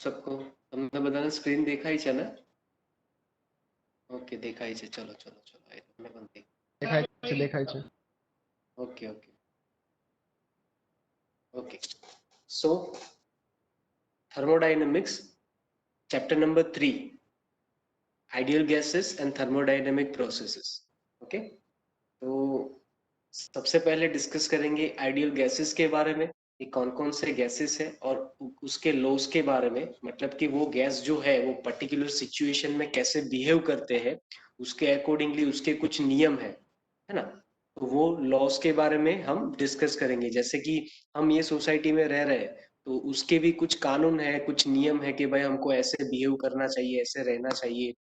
सबको તમને બધાને સ્ક્રીન દેખાય છે ને? ઓકે દેખાય છે. ચલો ચલો ચલો મને પણ દેખાય છે. Okay okay okay. So thermodynamics chapter number 3, ideal gases and thermodynamic processes. Okay तो सबसे पहले डिस्कस करेंगे आइडियल गैसेस के बारे में कि कौन कौन से गैसेस है और उसके लॉस के बारे में, मतलब कि वो गैस जो है वो पर्टिकुलर सिचुएशन में कैसे बिहेव करते हैं, उसके अकॉर्डिंगली उसके कुछ नियम है ना। तो वो लॉस के बारे में हम डिस्कस करेंगे। जैसे कि हम ये सोसाइटी में रह रहे हैं तो उसके भी कुछ कानून है, कुछ नियम है कि भाई हमको ऐसे बिहेव करना चाहिए, ऐसे रहना चाहिए,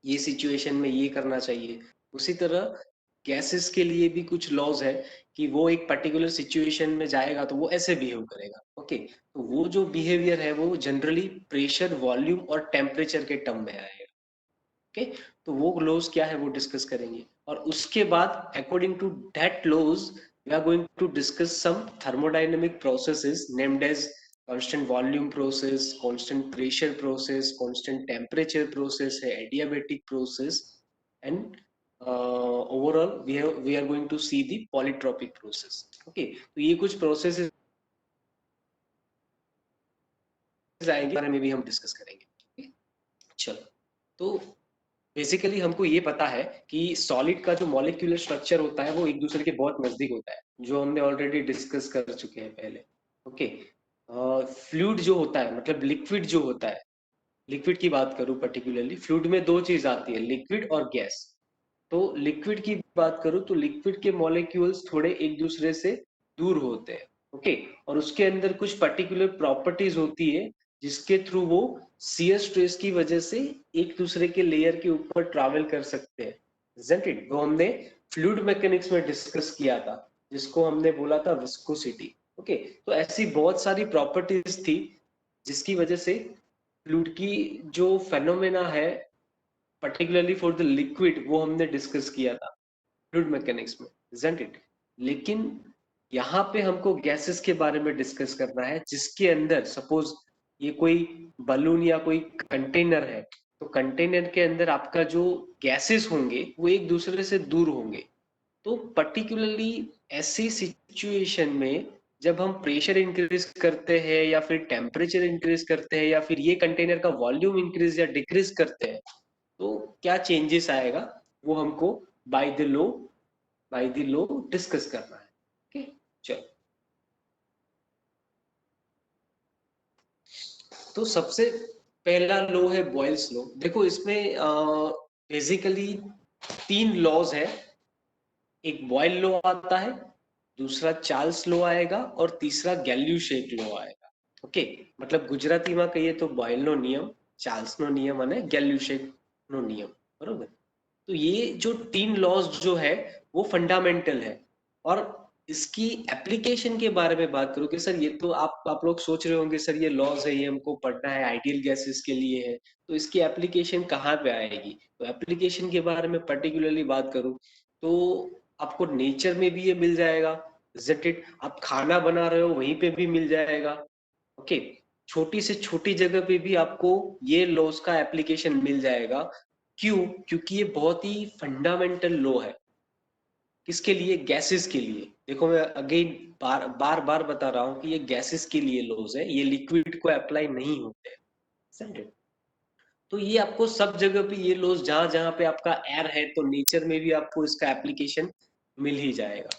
ये सिचुएशन में ये करना चाहिए। उसी तरह गैसेस के लिए भी कुछ लॉज है कि वो एक पर्टिकुलर सिचुएशन में जाएगा तो वो ऐसे बिहेव करेगा। ओके, तो वो जो बिहेवियर है वो जनरली प्रेशर, वॉल्यूम और टेम्परेचर के टर्म में आएगा। ओके, तो वो लॉज क्या है वो डिस्कस करेंगे और उसके बाद according to that laws we are going to discuss some thermodynamic processes named as constant volume process, constant pressure process, constant temperature process है, adiabatic process, and overall we are going to see the polytropic process. Okay, तो ये कुछ processes आएंगे, बारे में भी हम discuss करेंगे। okay? चलो, तो बेसिकली हमको ये पता है कि सॉलिड का जो मॉलिक्यूलर स्ट्रक्चर होता है वो एक दूसरे के बहुत नजदीक होता है, जो हमने ऑलरेडी डिस्कस कर चुके हैं पहले। ओके, फ्लूइड जो होता है, मतलब लिक्विड जो होता है, लिक्विड की बात करूं पर्टिकुलरली, फ्लूइड में दो चीज आती है, लिक्विड और गैस। तो लिक्विड की बात करूं तो लिक्विड के मॉलिक्यूल्स थोड़े एक दूसरे से दूर होते हैं। ओके, और उसके अंदर कुछ पर्टिकुलर प्रॉपर्टीज होती है जिसके थ्रू वो शियर स्ट्रेस की वजह से एक दूसरे के लेयर के ऊपर ट्रैवल कर सकते हैं। isn't it? वो हमने फ्लूइड मैकेनिक्स में डिस्कस किया था, जिसको हमने बोला था विस्कोसिटी। ओके, तो ऐसी बहुत सारी प्रॉपर्टीज थी जिसकी वजह से फ्लूइड की जो फेनोमेना है पर्टिकुलरली फॉर द लिक्विड वो हमने डिस्कस किया था फ्लूइड मैकेनिक्स में, isn't it? लेकिन यहाँ पे हमको गैसेस के बारे में डिस्कस करना है जिसके अंदर सपोज ये कोई बलून या कोई कंटेनर है, तो कंटेनर के अंदर आपका जो गैसेस होंगे वो एक दूसरे से दूर होंगे। तो पर्टिकुलरली ऐसी सिचुएशन में जब हम प्रेशर इंक्रीज करते हैं या फिर टेम्परेचर इंक्रीज करते हैं या फिर ये कंटेनर का वॉल्यूम इंक्रीज या डिक्रीज करते हैं, तो क्या चेंजेस आएगा वो हमको बाय द लो डिस्कस करना है। ओके, चलो, तो सबसे पहला लो है बॉयल्स लो। देखो इसमें बेसिकली तीन लॉज है, एक बॉयल लो आता है, दूसरा चार्ल्स लो आएगा और तीसरा गैल्यूशेक लो आएगा। ओके, मतलब गुजराती में कहिए तो बॉयल नो नियम, चार्ल्स नो नियम અને ગેલ્યુશેક નો નિયમ, બરોબર। तो ये जो तीन लॉज जो है वो फंडामेंटल है। और इसकी एप्लीकेशन के बारे में बात करूं कि सर ये तो आप लोग सोच रहे होंगे सर ये लॉज है, ये हमको पढ़ना है, आइडियल गैसेस के लिए है, तो इसकी एप्लीकेशन कहाँ पे आएगी। तो एप्लीकेशन के बारे में पर्टिकुलरली बात करूं तो आपको नेचर में भी ये मिल जाएगा, इट इट, आप खाना बना रहे हो वहीं पे भी मिल जाएगा। ओके, छोटी से छोटी जगह पे भी आपको ये लॉज का एप्लीकेशन मिल जाएगा। क्यों? क्योंकि ये बहुत ही फंडामेंटल लॉ है। किसके लिए? गैसेस के लिए। देखो मैं अगेन बार बार बार बता रहा हूँ कि ये गैसेस के लिए लॉज है, ये लिक्विड को अप्लाई नहीं होते हैं, समझे? तो ये आपको सब जगह पे ये लॉज, जहां जहां पे आपका एयर है तो नेचर में भी आपको इसका एप्लीकेशन मिल ही जाएगा,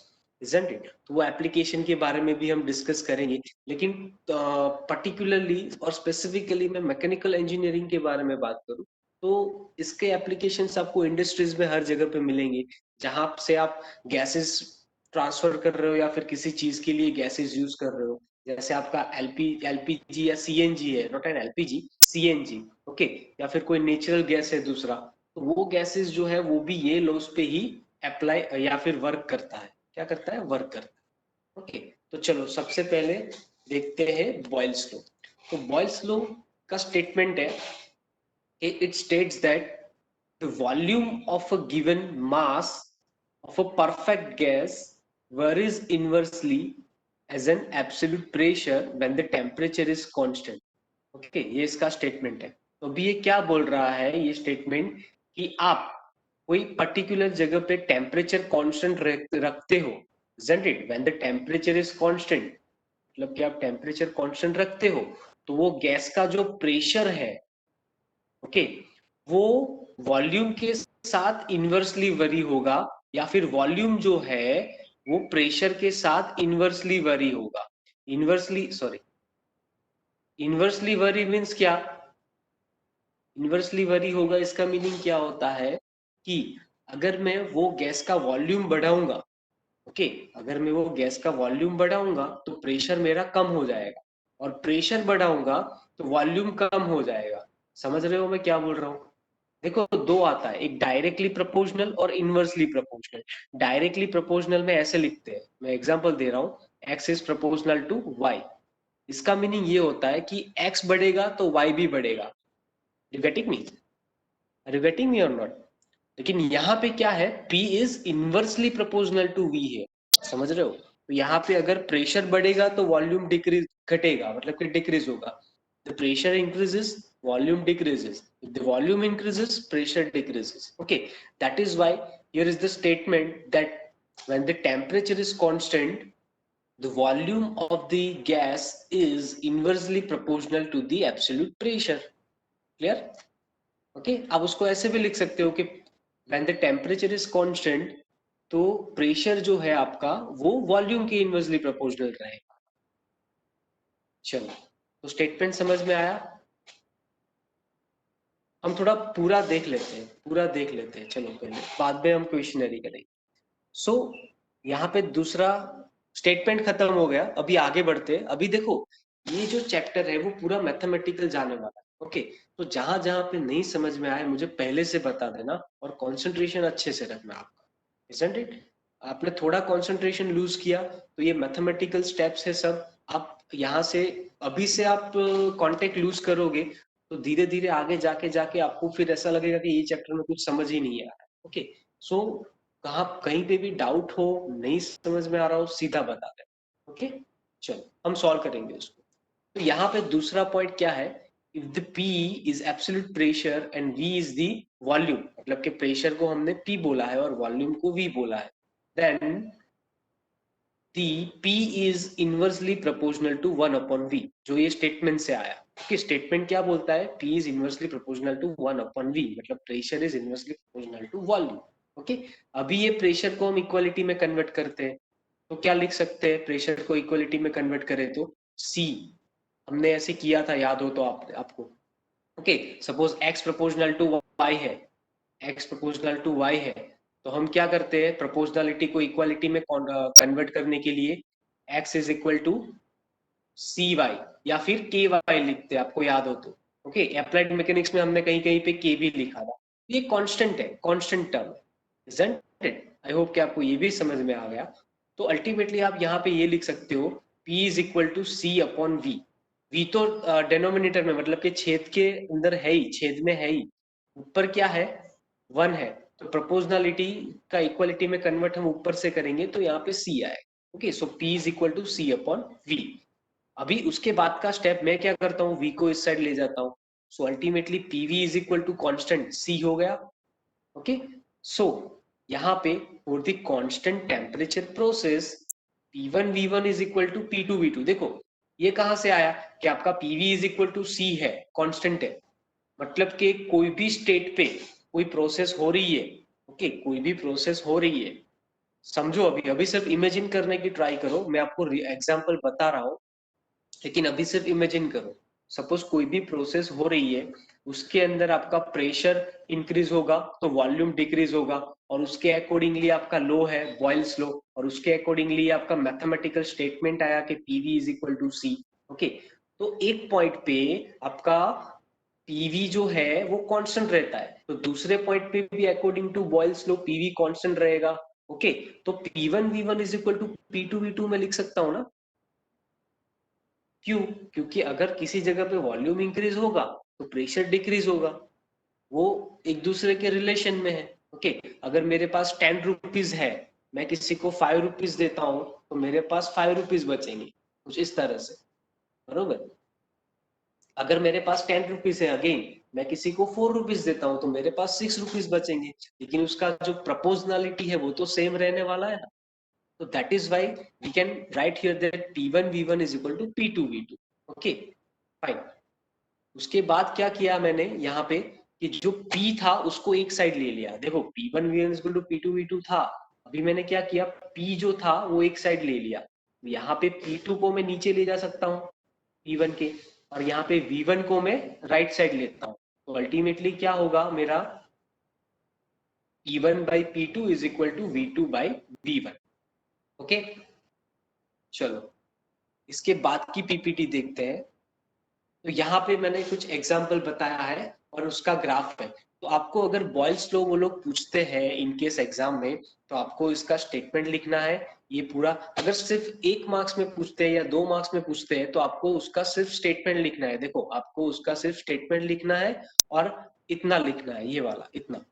isn't it? तो वो एप्लीकेशन के बारे में भी हम डिस्कस करेंगे। लेकिन पर्टिकुलरली और स्पेसिफिकली मैं मैकेनिकल इंजीनियरिंग के बारे में बात करूं तो इसके एप्लीकेशंस आपको इंडस्ट्रीज में हर जगह पे मिलेंगे, जहां से आप गैसेस ट्रांसफर कर रहे हो या फिर किसी चीज के लिए गैसेस यूज कर रहे हो। जैसे आपका एलपीजी या सीएनजी है, not an LPG, CNG. Okay, या फिर कोई नेचुरल गैस है दूसरा, तो वो गैसेस जो है वो भी ये लॉज पे ही अप्लाई या फिर वर्क करता है। क्या करता है? वर्क करता है। ओके, तो चलो सबसे पहले देखते हैं बॉयल्स लॉ। तो बॉयल्स लॉ का स्टेटमेंट है, it states that the volume of a given mass of a perfect gas varies inversely as an absolute pressure when the temperature is constant. Okay, ये इसका स्टेटमेंट है। तो अभी ये क्या बोल रहा है ये स्टेटमेंट, कि आप कोई पर्टिकुलर जगह पे टेम्परेचर कांस्टेंट रखते हो, isn't it? When the temperature is constant, मतलब कि आप टेम्परेचर कांस्टेंट रखते हो, तो वो गैस का जो प्रेशर है, ओके, वो वॉल्यूम के साथ इनवर्सली वरी होगा, या फिर वॉल्यूम जो है वो प्रेशर के साथ इनवर्सली वरी होगा। इनवर्सली वरी मीन्स क्या? इनवर्सली वरी होगा, इसका मीनिंग क्या होता है कि अगर मैं वो गैस का वॉल्यूम बढ़ाऊंगा, ओके, अगर मैं वो गैस का वॉल्यूम बढ़ाऊंगा तो प्रेशर मेरा कम हो जाएगा, और प्रेशर बढ़ाऊंगा तो वॉल्यूम कम हो जाएगा। समझ रहे हो मैं क्या बोल रहा हूँ? देखो, दो आता है, एक डायरेक्टली प्रोपोर्शनल और इनवर्सली प्रोपोर्शनल। डायरेक्टली प्रोपोर्शनल में ऐसे लिखते हैं, मैं एग्जांपल दे रहा हूँ, x is proportional to y। इसका मीनिंग ये होता है कि x बढ़ेगा तो y भी बढ़ेगा। You getting me? Are you getting me और नॉट? लेकिन यहाँ पे क्या है, P is inversely proportional to V है। समझ रहे हो? तो यहाँ पे अगर प्रेशर बढ़ेगा तो वॉल्यूम डिक्रीज घटेगा, मतलब कि डिक्रीज होगा। The pressure increases, volume decreases. If the volume increases, pressure decreases. Okay, that is why here is the statement that when the temperature is constant, the volume of the gas is inversely proportional to the absolute pressure. Clear? Okay, आप उसको ऐसे भी लिख सकते हो कि when the temperature is constant, तो pressure जो है आपका वो वॉल्यूम के इनवर्सली प्रोपोर्शनल रहेगा। चलो, तो स्टेटमेंट समझ में आया? हम थोड़ा पूरा देख लेते हैं, पूरा देख लेते हैं, चलो पहले, बाद में हम क्वेश्चनरी करेंगे। सो यहाँ पे दूसरा स्टेटमेंट खत्म हो गया, अभी आगे बढ़ते हैं। अभी देखो, ये जो चैप्टर है वो पूरा मैथमेटिकल जाने वाला है। ओके, तो जहां जहां पे नहीं समझ में आए मुझे पहले से बता देना, और कंसंट्रेशन अच्छे से रखना आपका, isn't it? आपने थोड़ा कंसंट्रेशन लूज किया तो ये मैथमेटिकल स्टेप्स है सब, आप यहाँ से, अभी से आप कांटेक्ट लूज करोगे तो धीरे धीरे आगे जाके जाके आपको फिर ऐसा लगेगा कि ये चैप्टर में कुछ समझ ही नहीं आ रहा है। ओके, सो कहाँ कहीं पे भी डाउट हो, नहीं समझ में आ रहा हो, सीधा बता दें। ओके, चलो हम सॉल्व करेंगे उसको। तो यहाँ पे दूसरा पॉइंट क्या है, if the P is absolute pressure and V is the volume, मतलब कि प्रेशर को हमने P बोला है और वॉल्यूम को V बोला है, then the P is inversely proportional to 1 upon V, जो ये स्टेटमेंट से आया। कि स्टेटमेंट क्या बोलता है, P is inversely proportional to 1 upon V, मतलब pressure is inversely proportional to volume. Okay, अभी ये प्रेशर को हम इक्वालिटी में कन्वर्ट करते हैं, तो क्या लिख सकते हैं, प्रेशर को इक्वालिटी में कन्वर्ट करें तो C, हमने ऐसे किया था, याद हो तो आपको। Okay, suppose x proportional to y है, x प्रोपोर्शनल टू y है, तो हम क्या करते हैं, प्रोपोर्शनलिटी को इक्वालिटी में कन्वर्ट करने के लिए x is equal to cy या फिर ky लिखते हैं, आपको याद हो तो। ओके, अप्लाइड मैकेनिक्स में हमने कहीं कहीं पे k भी लिखा था। ये कांस्टेंट है, कांस्टेंट टर्म है, isn't it? आई होप कि आपको ये भी समझ में आ गया। तो अल्टीमेटली आप यहाँ पे ये लिख सकते हो, p is equal to c upon v। v तो डेनोमिनेटर में, मतलब कि छेद के अंदर है ही, छेद में है ही, ऊपर क्या है, 1 है, तो प्रोपोर्शनलिटी का इक्वालिटी में कन्वर्ट हम ऊपर से करेंगे तो यहाँ पे c आएगा। Okay, so p is equal to c upon v। अभी उसके बाद का स्टेप मैं क्या करता हूँ, v को इस साइड ले जाता हूँ, so ultimately pv is equal to constant c हो गया। ओके, सो यहाँ पे for the constant temperature process P1 V1 is equal to P2 V2। देखो ये कहां से आया कि आपका PV is equal to C है, कांस्टेंट है, मतलब कि कोई भी स्टेट पे कोई प्रोसेस हो रही है, ओके, कोई भी प्रोसेस हो रही है, समझो, अभी अभी सिर्फ इमेजिन करने की ट्राई करो, मैं आपको एग्जांपल बता रहा हूँ, लेकिन अभी सिर्फ इमेजिन करो, सपोज कोई भी प्रोसेस हो रही है, उसके अंदर आपका प्रेशर इंक्रीज होगा तो वॉल्यूम डिक्रीज होगा, और उसके अकॉर्डिंगली आपका लो है, बॉयल्स लो, और उसके अकॉर्डिंगली आपका मैथमेटिकल स्टेटमेंट आया कि PV is equal to C. Okay, तो एक पॉइंट पे आपका पीवी जो है वो कांस्टेंट रहता है, तो दूसरे पॉइंट पे भी according to Boyle's law PV constant रहेगा। ओके, तो P1 V1 is equal to P2 V2 में लिख सकता हूँ ना? क्यों? क्योंकि अगर किसी जगह पे वॉल्यूम इंक्रीज होगा तो प्रेशर डिक्रीज होगा, वो एक दूसरे के रिलेशन में है। ओके, अगर मेरे पास 10 रुपीज है, मैं किसी को 5 रुपीज देता हूँ तो मेरे पास 5 रुपीज बचेंगे, कुछ इस तरह से, बरोबर? अगर मेरे पास 10 रुपीज है, अगेन मैं किसी को 4 रुपीज देता हूँ तो मेरे पास 6 रुपीज बचेंगे, लेकिन उसका जो प्रोपोर्शनलिटी है वो तो सेम रहने वाला है ना। तो that is why we can write here that P1 V1 is equal to P2 V2। Okay fine. उसके बाद क्या किया मैंने यहाँ पे कि जो P था उसको एक साइड ले लिया। देखो P1 V1 is equal to P2 V2 था, अभी मैंने क्या किया, P जो था वो एक साइड ले लिया। यहाँ पे P2 को मैं नीचे ले जा सकता हूँ P1 के, और यहाँ पे V1 को मैं राइट साइड लेता हूँ। तो अल्टीमेटली क्या होगा मेरा, P1 by P2 is equal to V2 by V1। Okay चलो इसके बाद की पीपीटी देखते हैं। तो यहाँ पे मैंने कुछ एग्जाम्पल बताया है और उसका ग्राफ है। तो आपको अगर बॉयल्स लो वो लोग पूछते हैं इनकेस एग्जाम में, तो आपको इसका स्टेटमेंट लिखना है ये पूरा। अगर सिर्फ 1 मार्क्स में पूछते हैं या 2 मार्क्स में पूछते हैं तो आपको उसका सिर्फ स्टेटमेंट लिखना है। देखो आपको उसका सिर्फ स्टेटमेंट लिखना है और इतना लिखना है, ये वाला इतना।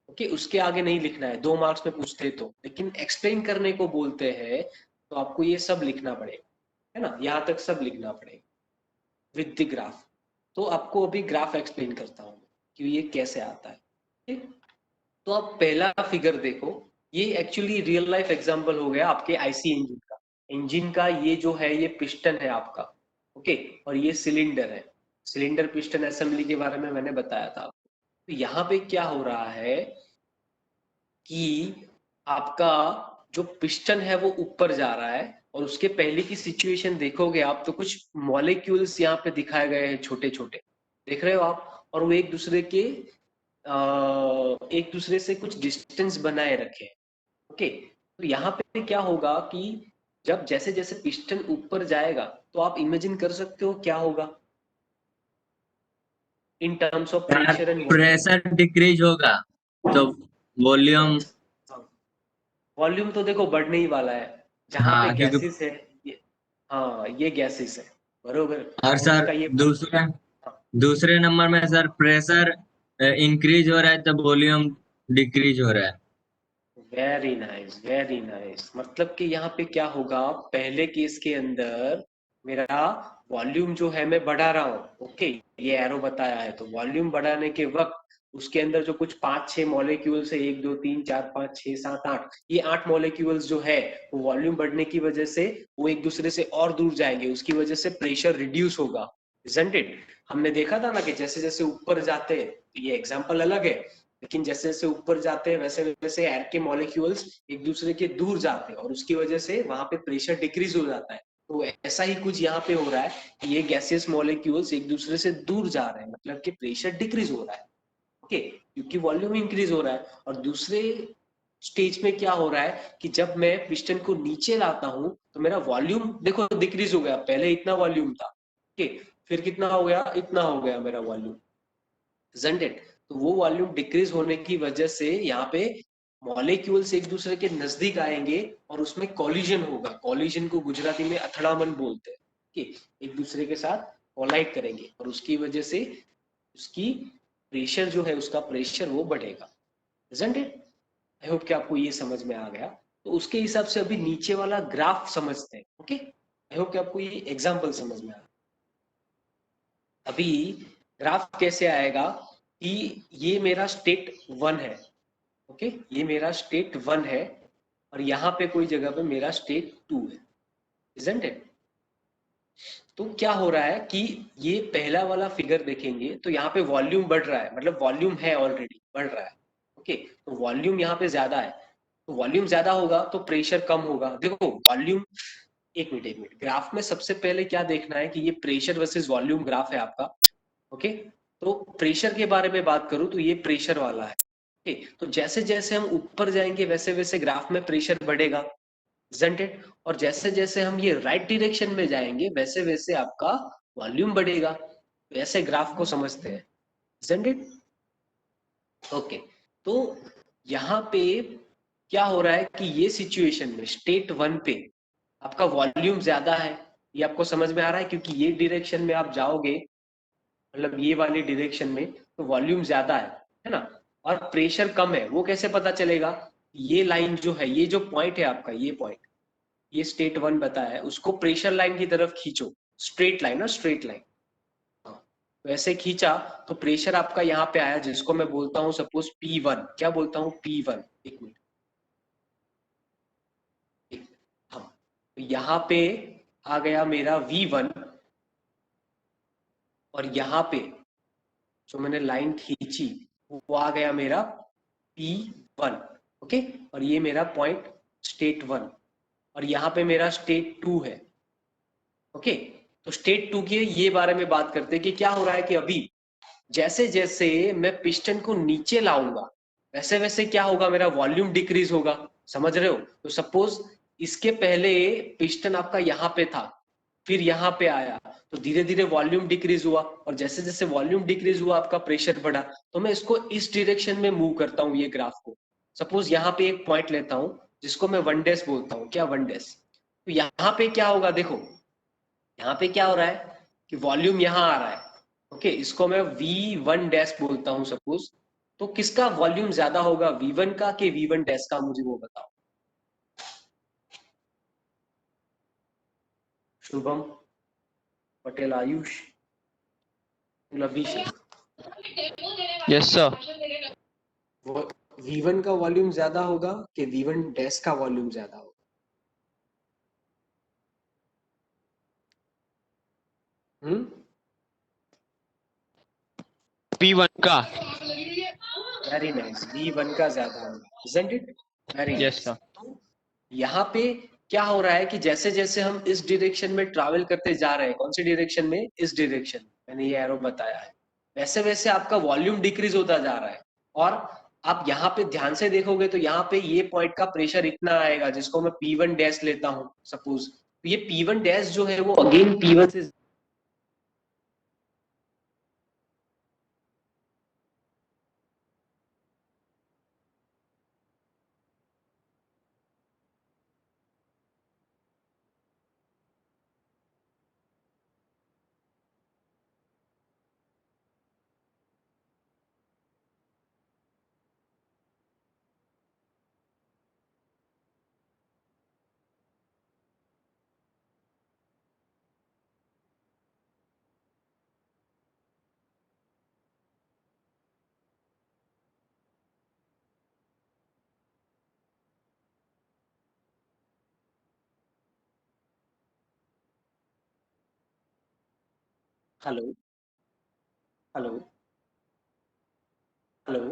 ओके उसके आगे नहीं लिखना है, 2 मार्क्स में पूछते हैं तो। लेकिन एक्सप्लेन करने को बोलते हैं तो आपको ये सब लिखना पड़ेगा, है ना, यहाँ तक सब लिखना पड़ेगा विद द ग्राफ। तो आपको अभी ग्राफ एक्सप्लेन करता हूँ कि ये कैसे आता है। ठीक, तो आप पहला फिगर देखो, ये एक्चुअली रियल लाइफ एग्जांपल हो गया आपके आईसी इंजन का। इंजन का ये जो है ये पिस्टन है आपका, ओके, और ये सिलेंडर है। सिलेंडर पिस्टन असेंबली के बारे में मैंने बताया था आपको। तो यहाँ पे क्या हो रहा है कि आपका जो पिस्टन है वो ऊपर जा रहा है, और उसके पहले की सिचुएशन देखोगे आप तो कुछ मॉलिक्यूल्स यहाँ पे दिखाए गए हैं छोटे छोटे, देख रहे हो आप, और वो एक दूसरे से कुछ डिस्टेंस बनाए रखे हैं। ओके तो यहाँ पे क्या होगा कि जब जैसे जैसे पिस्टन ऊपर जाएगा तो आप इमेजिन कर सकते हो क्या होगा इन टर्म्स ऑफ यार प्रेशर एंड प्रेशर डिक्रीज होगा तो वॉल्यूम। वॉल्यूम तो देखो बढ़ने ही वाला है जहां पे हाँ क्योंकि गैसेस है। ये, हाँ ये गैसेस है बरोबर। और और सर उसका ये दूसरे दूसरे नंबर में सर प्रेशर इंक्रीज हो रहा है तब वॉल्यूम डिक्रीज हो रहा है। Very nice very nice. मतलब कि यहाँ पे क्या होगा, पहले केस के अंदर मेरा वॉल्यूम जो है मैं बढ़ा रहा हूँ, ओके, ये एरो बताया है। तो वॉल्यूम बढ़ाने के वक्त उसके अंदर जो कुछ 5-6 मॉलिक्यूल्स है, 1 2 3 4 5 6 7 8, ये 8 मॉलिक्यूल्स जो है वो वॉल्यूम बढ़ने की वजह से वो एक दूसरे से और दूर जाएंगे, उसकी वजह से प्रेशर रिड्यूस होगा, इजंट इट। हमने देखा था ना कि जैसे जैसे ऊपर जाते हैं, ये एग्जाम्पल अलग है, लेकिन जैसे जैसे ऊपर जाते हैं वैसे वैसे एयर के मॉलिक्यूल्स एक दूसरे के दूर जाते हैं, और उसकी वजह से वहां पे प्रेशर डिक्रीज हो जाता है। तो ऐसा ही कुछ यहाँ पे हो रहा है कि ये गैसियस मॉलिक्यूल्स एक दूसरे से दूर जा रहे हैं, मतलब कि प्रेशर डिक्रीज हो रहा है, ओके, क्योंकि वॉल्यूम इंक्रीज हो रहा है। और दूसरे स्टेज में क्या हो रहा है कि जब मैं पिस्टन को नीचे लाता हूं तो मेरा वॉल्यूम देखो डिक्रीज हो गया, पहले इतना वॉल्यूम था, ओके, फिर कितना हो गया, इतना हो गया मेरा वॉल्यूम, isn't it? तो वो वॉल्यूम डिक्रीज होने की वजह से यहाँ पे मॉलिक्यूल्स एक दूसरे के नजदीक आएंगे और उसमें कॉलिजन होगा। कॉलिजन को गुजराती में अथड़ामन बोलते हैं, कि एक दूसरे के साथ कोलाइड करेंगे और उसकी वजह से उसकी प्रेशर जो है, उसका प्रेशर वो बढ़ेगा, isn't it? आई होप कि आपको ये समझ में आ गया। तो उसके हिसाब से अभी नीचे वाला ग्राफ समझते हैं, ओके। आई होप कि आपको ये एग्जाम्पल समझ में आ गया। अभी ग्राफ कैसे आएगा कि ये मेरा स्टेट 1 है, ओके, ये मेरा स्टेट 1 है, और यहाँ पे कोई जगह पे मेरा स्टेट 2 है, isn't it? तो क्या हो रहा है कि ये पहला वाला फिगर देखेंगे तो यहाँ पे वॉल्यूम बढ़ रहा है, मतलब वॉल्यूम है ऑलरेडी बढ़ रहा है, ओके, तो वॉल्यूम यहाँ पे ज्यादा है। तो वॉल्यूम ज्यादा होगा तो प्रेशर कम होगा। देखो वॉल्यूम, एक मिनट, ग्राफ में सबसे पहले क्या देखना है कि ये प्रेशर वर्सेस वॉल्यूम ग्राफ है आपका, ओके। तो प्रेशर के बारे में बात करूं तो ये प्रेशर वाला है, ओके। तो जैसे जैसे हम ऊपर जाएंगे वैसे वैसे ग्राफ में प्रेशर बढ़ेगा, isn't it? और जैसे जैसे हम ये राइट डायरेक्शन में जाएंगे वैसे वैसे आपका वॉल्यूम बढ़ेगा। तो ऐसे ग्राफ को समझते हैं, isn't it? ओके तो यहाँ पे क्या हो रहा है कि ये सिचुएशन में स्टेट 1 पे आपका वॉल्यूम ज्यादा है, ये आपको समझ में आ रहा है, क्योंकि ये डायरेक्शन में आप जाओगे, मतलब ये वाली डायरेक्शन में, तो वॉल्यूम ज्यादा है ना, और प्रेशर कम है। वो कैसे पता चलेगा, ये लाइन जो है, ये जो पॉइंट है आपका, ये पॉइंट, ये स्टेट 1 बताया है, उसको प्रेशर लाइन की तरफ खींचो, स्ट्रेट लाइन, और स्ट्रेट लाइन, तो ऐसे खींचा तो प्रेशर आपका यहाँ पे आया, जिसको मैं बोलता हूँ सपोज P1। क्या बोलता हूँ? P1। एक मिनट, हाँ, तो यहाँ पे आ गया मेरा V1, और यहाँ पे जो मैंने लाइन खींची वो आ गया मेरा P1। ओके, और ये मेरा पॉइंट स्टेट 1, और यहाँ पे मेरा स्टेट 2 है। ओके, तो स्टेट 2 के ये बारे में बात करते हैं कि क्या हो रहा है कि अभी जैसे जैसे मैं पिस्टन को नीचे लाऊंगा वैसे वैसे क्या होगा, मेरा वॉल्यूम डिक्रीज होगा। समझ रहे हो? तो सपोज इसके पहले पिस्टन आपका यहाँ पे था, फिर यहाँ पे आया, तो धीरे धीरे वॉल्यूम डिक्रीज हुआ, और जैसे जैसे वॉल्यूम डिक्रीज हुआ आपका प्रेशर बढ़ा। तो मैं इसको इस डायरेक्शन में मूव करता हूँ, ये ग्राफ को। सपोज यहाँ पे एक पॉइंट लेता हूँ जिसको मैं 1 डैश बोलता हूँ। क्या? 1 डैश। तो यहाँ पे क्या होगा, देखो यहाँ पे क्या हो रहा है कि वॉल्यूम यहाँ आ रहा है। ओके, इसको मैं V1 डैश बोलता हूँ सपोज। तो किसका वॉल्यूम ज्यादा होगा, V1 का कि V1 डैश का? मुझे वो बताओ। शुभम, पटेल, आयुष, अभिषेक। Yes sir. वो V1 का वॉल्यूम ज्यादा होगा कि V1 डैश का वॉल्यूम ज्यादा होगा? P1 का। वेरी नाइस, V1 का ज्यादा होगा, isn't it? Very yes nice. Sir. तो यहाँ पे क्या हो रहा है कि जैसे जैसे हम इस डायरेक्शन में ट्रैवल करते जा रहे हैं, कौन सी डायरेक्शन में? इस डायरेक्शन, मैंने ये एरो बताया है, वैसे वैसे आपका वॉल्यूम डिक्रीज होता जा रहा है। और आप यहाँ पे ध्यान से देखोगे तो यहाँ पे ये पॉइंट का प्रेशर इतना आएगा, जिसको मैं P1 डैश लेता हूँ सपोज। तो ये P1 डैश जो है वो अगेन P1 से। हेलो, हेलो, हेलो,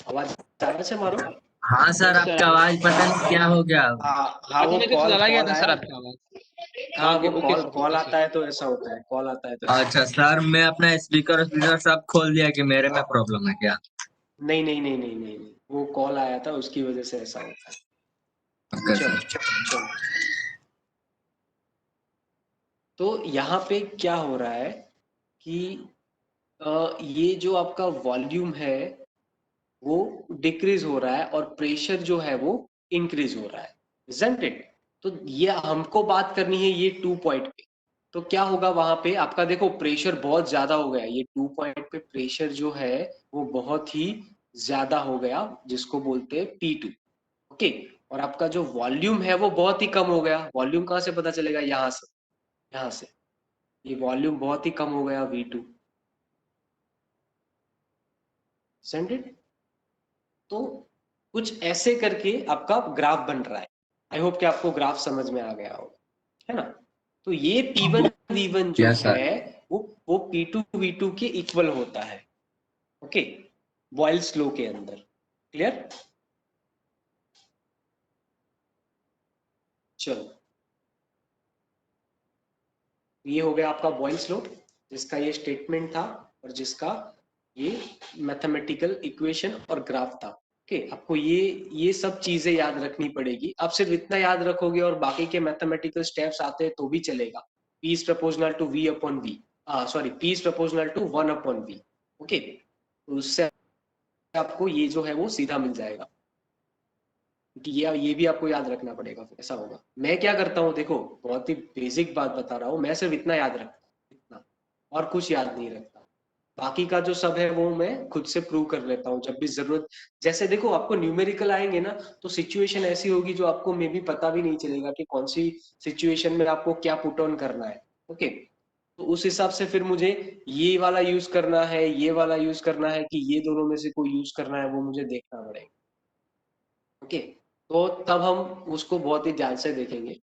आवाज आ रहा है मारो? हाँ सर, यस सर। आपका आवाज पता नहीं क्या हो गया। हाँ हाँ, बीच वो में तो कॉल चला गया कॉल था आया। सर आपका आवाज। हाँ, ओके वो okay call sir, call okay आता सर। है तो ऐसा होता है, कॉल आता है तो ऐसा अच्छा सर, मैं अपना स्पीकर स्पीकर सब खोल दिया कि मेरे में प्रॉब्लम है क्या? नहीं नहीं नहीं नहीं नहीं नहीं, वो कॉल आया था उसकी वजह से ऐसा होता है। ओके चलो सर। चलो, तो यहाँ पे क्या हो रहा है कि ये जो आपका वॉल्यूम है वो डिक्रीज हो रहा है, और प्रेशर जो है वो इंक्रीज हो रहा है, isn't it? तो ये हमको बात करनी है ये 2 पॉइंट पे। तो क्या होगा वहां पे आपका, देखो प्रेशर बहुत ज्यादा हो गया, ये 2 पॉइंट पे प्रेशर जो है वो बहुत ही ज्यादा हो गया, जिसको बोलते हैं P2। ओके, और आपका जो वॉल्यूम है वो बहुत ही कम हो गया। वॉल्यूम कहाँ से पता चलेगा? यहाँ से, यहाँ से ये वॉल्यूम बहुत ही कम हो गया V2, isn't it? तो कुछ ऐसे करके आपका ग्राफ बन रहा है। आई होप कि आपको ग्राफ समझ में आ गया होगा, है ना? तो ये P1 V1 जो यस सर। है वो P2 V2 के इक्वल होता है। ओके, बॉयल्स लॉ के अंदर। क्लियर? चलो, ये हो गया आपका बॉयल्स लॉ, जिसका ये स्टेटमेंट था और जिसका ये मैथमेटिकल इक्वेशन और ग्राफ था। ओके, आपको ये सब चीजें याद रखनी पड़ेगी। आप सिर्फ इतना याद रखोगे और बाकी के मैथमेटिकल स्टेप्स आते हैं तो भी चलेगा। P is proportional to V upon V, sorry, P is proportional to 1 upon V। Okay, तो उससे आपको ये जो है वो सीधा मिल जाएगा, क्योंकि ये भी आपको याद रखना पड़ेगा, फिर ऐसा होगा। मैं क्या करता हूँ, देखो बहुत ही बेसिक बात बता रहा हूँ, मैं सिर्फ इतना याद रखता हूँ, इतना, और कुछ याद नहीं रखता। बाकी का जो सब है वो मैं खुद से प्रूव कर लेता हूँ जब भी जरूरत। जैसे देखो आपको न्यूमेरिकल आएंगे ना, तो सिचुएशन ऐसी होगी जो आपको मे भी पता भी नहीं चलेगा कि कौन सी सिचुएशन में आपको क्या पुट ऑन करना है। ओके, तो उस हिसाब से फिर मुझे ये वाला यूज करना है, ये वाला यूज करना है, कि ये दोनों में से कोई यूज करना है, वो मुझे देखना पड़ेगा। ओके, तो तब हम उसको बहुत ही ध्यान से देखेंगे।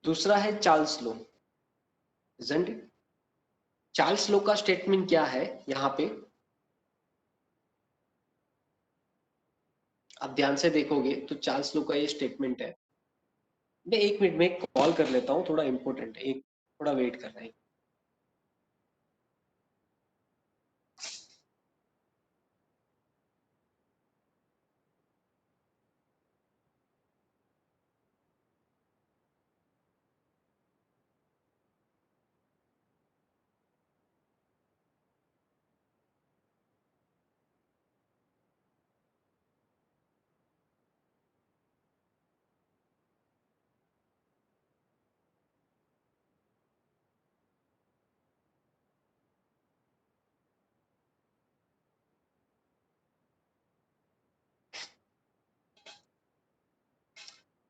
दूसरा है Charles law, isn't it? Charles law का स्टेटमेंट क्या है यहाँ पे, आप ध्यान से देखोगे तो चार्ल्स लॉ का ये स्टेटमेंट है। मैं 1 मिनट में कॉल कर लेता हूँ, थोड़ा इंपॉर्टेंट है, एक थोड़ा वेट करना है।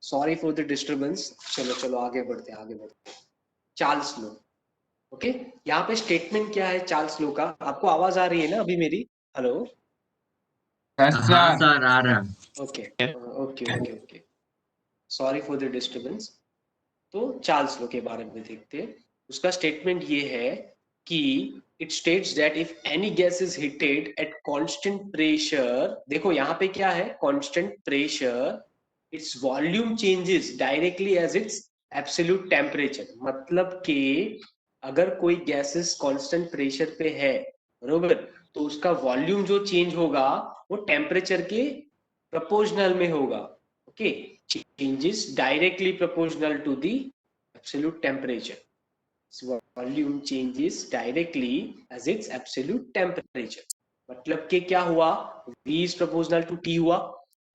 Sorry for the disturbance. चलो चलो आगे बढ़ते हैं, आगे बढ़ते हैं। Charles law, okay. यहाँ पे स्टेटमेंट क्या है चार्ल्स लॉ का, आपको आवाज आ रही है ना अभी मेरी? हेलो? हाँ सर, आ रहा है। Okay okay okay okay, sorry for the disturbance. तो चार्ल्स लॉ के बारे में देखते हैं। उसका स्टेटमेंट ये है कि it states that if any gas is heated at constant pressure, देखो यहाँ पे क्या है, constant pressure, its volume changes directly as its absolute temperature. मतलब कि अगर कोई गैसेस कांस्टेंट प्रेशर पे है, बरोबर, तो उसका वॉल्यूम जो चेंज होगा वो टेम्परेचर के प्रोपोर्शनल में होगा। Okay, changes directly proportional to the absolute temperature. So volume changes directly as its absolute temperature. मतलब कि क्या हुआ, V is proportional to T हुआ।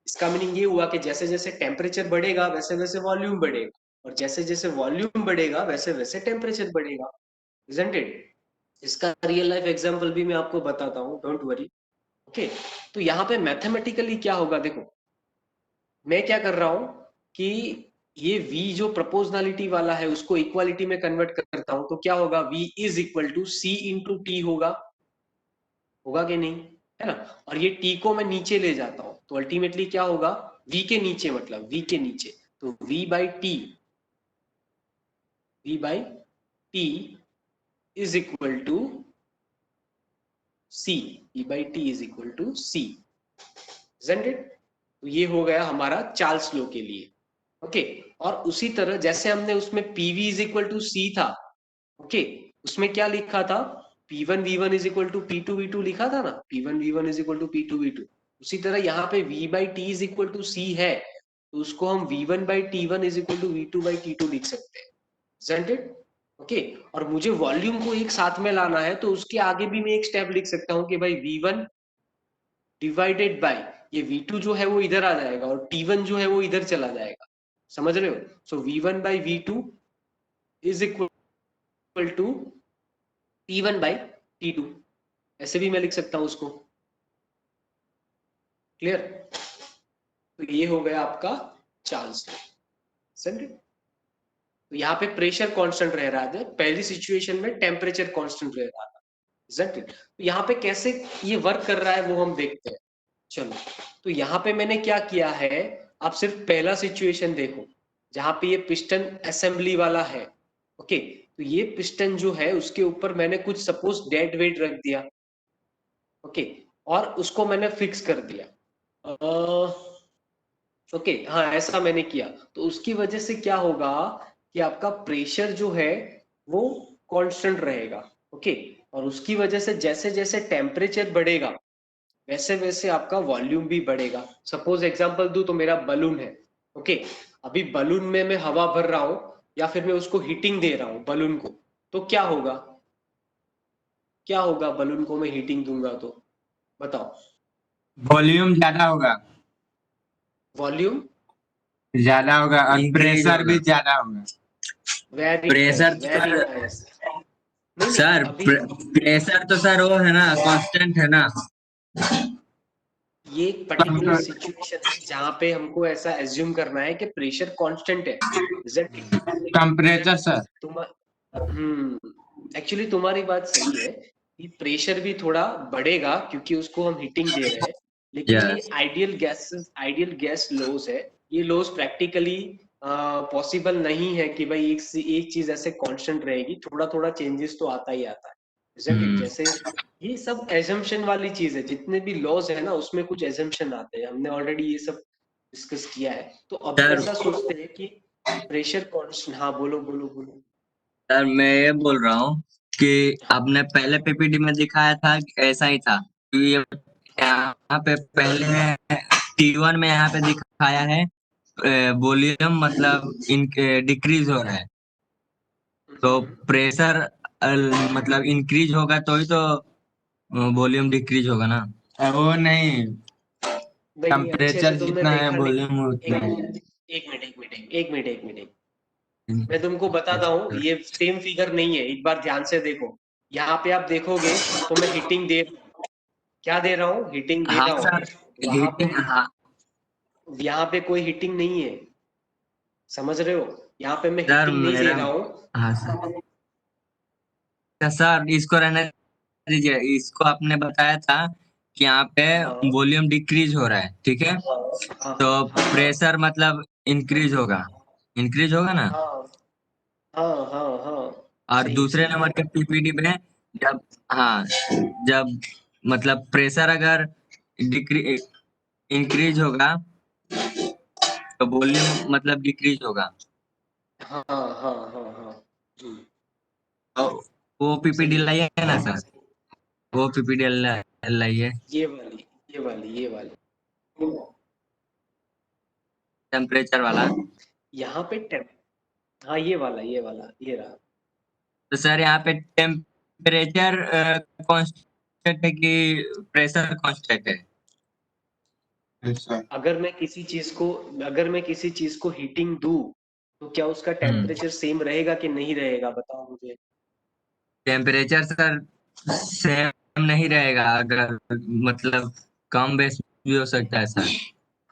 इसका मीनिंग ये हुआ कि जैसे जैसे टेम्परेचर बढ़ेगा वैसे वैसे वॉल्यूम बढ़ेगा, और जैसे जैसे वॉल्यूम बढ़ेगा वैसे वैसे टेम्परेचर बढ़ेगा, isn't it? इसका रियल लाइफ एग्जांपल भी मैं आपको बताता हूँ, डोंट वरी। ओके, तो यहाँ पे मैथमेटिकली क्या होगा, देखो मैं क्या कर रहा हूं कि ये v जो प्रोपोर्शनलिटी वाला है उसको इक्वालिटी में कन्वर्ट करता हूं, तो क्या होगा, v is equal to C into T होगा, होगा कि नहीं, है ना? और ये t को मैं नीचे ले जाता हूं तो अल्टीमेटली क्या होगा, v के नीचे, मतलब v के नीचे, तो v by T is equal to c, v by T is equal to c, isn't it? तो ये हो गया हमारा चार्ल्स लॉ के लिए। ओके, और उसी तरह जैसे हमने उसमें पीवी इज इक्वल टू सी था, ओके, उसमें क्या लिखा था, P1 V1 is equal to P2 V2 लिखा था ना, P1 V1 is equal to P2 V2। उसी तरह यहाँ पे V by T is equal to C है, तो उसको हम V1 by T1 is equal to V2 by T2 लिख सकते हैं, isn't it? ओके, और मुझे वॉल्यूम को एक साथ में लाना है तो उसके आगे भी मैं एक स्टेप लिख सकता हूँ कि भाई V1 डिवाइडेड बाय ये V2 जो है वो इधर आ जाएगा और T1 जो है वो इधर चला जाएगा, समझ रहे हो? So V1 by V2 is equal to T1 by T2, ऐसे भी मैं लिख सकता हूं उसको। क्लियर? तो ये हो गया आपका चार्ल्स लॉ, समझे? तो यहाँ पे प्रेशर कांस्टेंट रह रहा था, पहली सिचुएशन में टेम्परेचर कांस्टेंट रह रहा था, isn't it? तो यहाँ पे कैसे ये वर्क कर रहा है वो हम देखते हैं। चलो, तो यहाँ पे मैंने क्या किया है, आप सिर्फ पहला सिचुएशन देखो जहां पे ये पिस्टन असेंबली वाला है। ओके, तो ये पिस्टन जो है उसके ऊपर मैंने कुछ सपोज डेड वेट रख दिया, ओके, और उसको मैंने फिक्स कर दिया। ओके, हाँ ऐसा मैंने किया, तो उसकी वजह से क्या होगा कि आपका प्रेशर जो है वो कांस्टेंट रहेगा, ओके, और उसकी वजह से जैसे जैसे टेम्परेचर बढ़ेगा वैसे वैसे आपका वॉल्यूम भी बढ़ेगा। सपोज एग्जांपल दूं तो मेरा बलून है, ओके, अभी बलून में मैं हवा भर रहा हूं या फिर मैं उसको हीटिंग दे रहा हूं बलून को, तो क्या होगा, क्या होगा बलून को मैं हीटिंग दूंगा तो, बताओ? वॉल्यूम ज्यादा होगा, वॉल्यूम ज्यादा होगा और इंक्रीज प्रेशर भी होगा। ज्यादा होगा। वेरी प्रेशर नाइस, तो वेरी सर, नाइस। नहीं नहीं, सर अभी प्रेशर तो सर वो है ना, कांस्टेंट है ना। ये एक पर्टिकुलर सिचुएशन है जहां पे हमको ऐसा एज्यूम करना है कि प्रेशर कांस्टेंट है, isn't it? टेम्परेचर सर, तुम एक्चुअली तुम्हारी बात सही है कि प्रेशर भी थोड़ा बढ़ेगा क्योंकि उसको हम हीटिंग दे रहे हैं, लेकिन ये यस आइडियल गैस लॉस है। ये लॉस प्रैक्टिकली पॉसिबल नहीं है कि भाई एक चीज ऐसे कांस्टेंट रहेगी, थोड़ा थोड़ा चेंजेस तो आता ही आता है, isn't it? जैसे ये सब एजम्पशन वाली चीज है, जितने भी लॉज है ना उसमें कुछ एजम्पशन आते हैं, हमने ऑलरेडी ये सब डिस्कस किया है। तो अभी सर। ऐसा सोचते हैं कि प्रेशर कांस्टेंट, हाँ बोलो बोलो बोलो। सर मैं ये बोल रहा हूँ कि हाँ आपने पहले पीपीटी में दिखाया था कि ऐसा ही था, कि ये यहाँ पे पहले T1 में यहाँ पे दिखाया है वॉल्यूम मतलब इन डिक्रीज हो रहा है, तो हम्म। प्रेशर मतलब इंक्रीज होगा तो ही तो वॉल्यूम डिक्रीज होगा ना। वो नहीं, नहीं अच्छे से टेम्परेचर तुमने जितना है देखा नहीं। वॉल्यूम एक उतना है। एक मिनट। मैं तुमको बताता हूँ, ये सेम फिगर नहीं है, एक बार ध्यान से देखो। यहाँ पे आप देखोगे तो मैं हीटिंग दे, क्या दे रहा हूँ, हीटिंग दे हाँ रहा हूँ। सर, वहां पे, हीटिंग, हाँ यहाँ पे कोई हीटिंग नहीं है, समझ रहे हो? यहाँ पे मैं सर हीटिंग नहीं दे मेरा, रहा हूँ। हाँ सर। तो सर इसको रहने दीजिए, इसको आपने बताया था कि यहाँ पे हाँ वॉल्यूम डिक्रीज हो रहा है, ठीक है, हाँ हाँ तो हाँ प्रेशर मतलब इंक्रीज होगा, इंक्रीज होगा ना। हाँ हाँ हाँ हाँ। और सही दूसरे सही। नंबर के पीपीडी में जब, हाँ, जब मतलब प्रेशर अगर डिक्री इंक्रीज होगा तो वॉल्यूम मतलब डिक्रीज होगा। हाँ हाँ हाँ हाँ। हम्म, तो वो पीपीडी सही है। लाइए ना सर, वो पीपीडी लाइए, ये वाली टेम्परेचर वाला। यहाँ पे टेम्प, हाँ ये वाला ये रहा। तो सर यहाँ पे टेम्परेचर कांस्टेंट है कि प्रेशर कांस्टेंट है? अच्छा। अगर मैं किसी चीज को हीटिंग दूं तो क्या उसका हम्म, टेम्परेचर सेम रहेगा कि नहीं रहेगा, बताओ मुझे। टेम्परेचर सर सेम नहीं रहेगा, अगर मतलब कम बेस भी हो सकता है सर।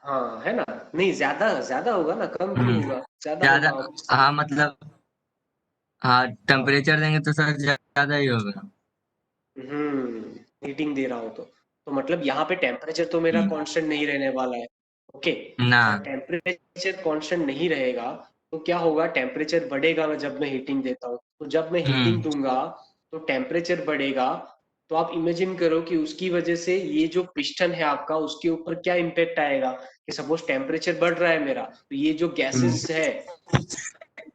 हाँ है ना, नहीं ज्यादा ज्यादा होगा ना, कम क्यों हम्म, होगा, ज्यादा ज्यादा, होगा obviously। हाँ मतलब, हाँ हाँ टेम्परेचर देंगे तो सर ज्यादा ही होगा। हीटिंग दे रहा हूँ तो मतलब यहाँ पे टेम्परेचर तो मेरा हम्म, कांस्टेंट नहीं रहने वाला है। ओके, ना, अगर टेम्परेचर कांस्टेंट नहीं रहेगा तो क्या होगा, टेम्परेचर बढ़ेगा मैं जब मैं हीटिंग देता हूँ, तो जब मैं हीटिंग हम्म, दूंगा तो टेम्परेचर बढ़ेगा। तो आप इमेजिन करो कि उसकी वजह से ये जो पिस्टन है आपका उसके ऊपर क्या इम्पेक्ट आएगा, कि सपोज टेम्परेचर बढ़ रहा है मेरा, तो ये जो हम्म, गैसेस है